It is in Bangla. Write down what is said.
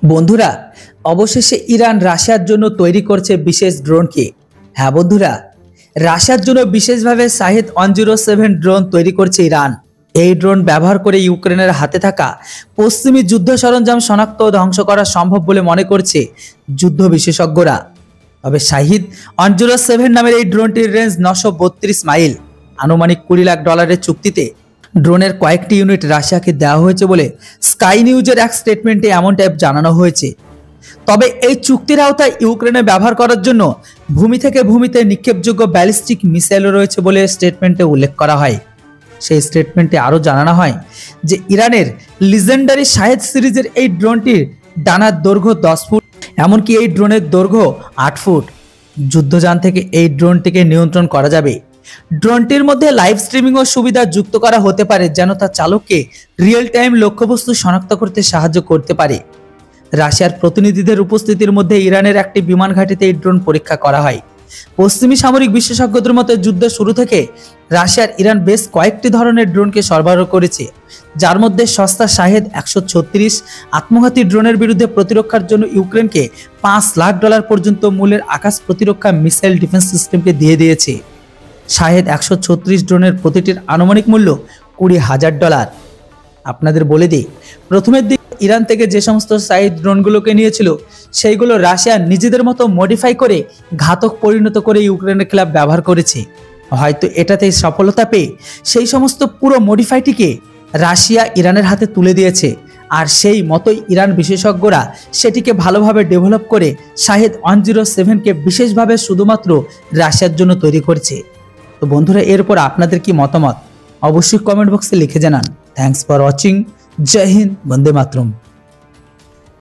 বন্ধুরা, অবশেষে ইরান রাশিয়ার জন্য তৈরি করছে বিশেষ ড্রোনকে। হ্যাঁ বন্ধুরা, রাশিয়ার জন্য বিশেষভাবে শাহিদ 107 ড্রোন তৈরি করছে ইরান। এই ড্রোন ব্যবহার করে ইউক্রেনের হাতে থাকা পশ্চিমী যুদ্ধ সরঞ্জাম শনাক্ত ও ধ্বংস করা সম্ভব বলে মনে করছে যুদ্ধ বিশেষজ্ঞরা। তবে শাহিদ 107 নামের এই ড্রোনটির রেঞ্জ 932 মাইল। আনুমানিক $20 লাখ চুক্তিতে ড্রোনের কয়েকটি ইউনিট রাশিয়াকে দেওয়া হয়েছে বলে স্কাই নিউজের এক স্টেটমেন্টে এমনটাই জানানো হয়েছে। তবে এই চুক্তির আওতায় ইউক্রেনে ব্যবহার করার জন্য ভূমি থেকে ভূমিতে নিক্ষেপযোগ্য ব্যালিস্টিক মিসাইলও রয়েছে বলে স্টেটমেন্টে উল্লেখ করা হয়। সেই স্টেটমেন্টে আরও জানানো হয় যে ইরানের লিজেন্ডারি শাহেদ সিরিজের এই ড্রোনটির ডানার দৈর্ঘ্য 10 ফুট, এমনকি এই ড্রোনের দৈর্ঘ্য 8 ফুট। যুদ্ধযান থেকে এই ড্রোনটিকে নিয়ন্ত্রণ করা যাবে। ড্রোনটির মধ্যে লাইভ স্ট্রিমিংও সুবিধা যুক্ত করা হতে পারে, যেন তা চালককে রিয়েল টাইম লক্ষ্যবস্তু শনাক্ত করতে সাহায্য করতে পারে। রাশিয়ার প্রতিনিধিদের উপস্থিতির মধ্যে ইরানের একটি বিমান ঘাঁটিতে এই ড্রোন পরীক্ষা করা হয়। পশ্চিমী সামরিক বিশেষজ্ঞদের মতে যুদ্ধের শুরু থেকে রাশিয়ার ইরান বেশ কয়েকটি ধরনের ড্রোনকে সরবরাহ করেছে, যার মধ্যে সস্তা শাহেদ 136 আত্মঘাতী ড্রোনের বিরুদ্ধে প্রতিরক্ষার জন্য ইউক্রেনকে $5 লাখ পর্যন্ত মূল্যের আকাশ প্রতিরক্ষা মিসাইল ডিফেন্স সিস্টেমকে দিয়ে দিয়েছে। শাহেদ 136 ড্রোনের প্রতিটির আনুমানিক মূল্য $20,000। আপনাদের বলে দিই, প্রথমের দিকে ইরান থেকে যে সমস্ত শাহেদ ড্রোনগুলোকে নিয়েছিল সেইগুলো রাশিয়া নিজেদের মতো মডিফাই করে ঘাতক পরিণত করে ইউক্রেনের খেলাফ ব্যবহার করেছে। হয়তো এটাতে সফলতা পেয়ে সেই সমস্ত পুরো মডিফাইটিকে রাশিয়া ইরানের হাতে তুলে দিয়েছে, আর সেই মতোই ইরান বিশেষজ্ঞরা সেটিকে ভালোভাবে ডেভেলপ করে শাহেদ 107কে বিশেষভাবে শুধুমাত্র রাশিয়ার জন্য তৈরি করছে। তো বন্ধুরা, এরপর আপনাদের কি মতামত অবশ্যই কমেন্ট বক্সে লিখে জানান। Thanks for watching. জয় হিন্দ, বন্দে মাতরম।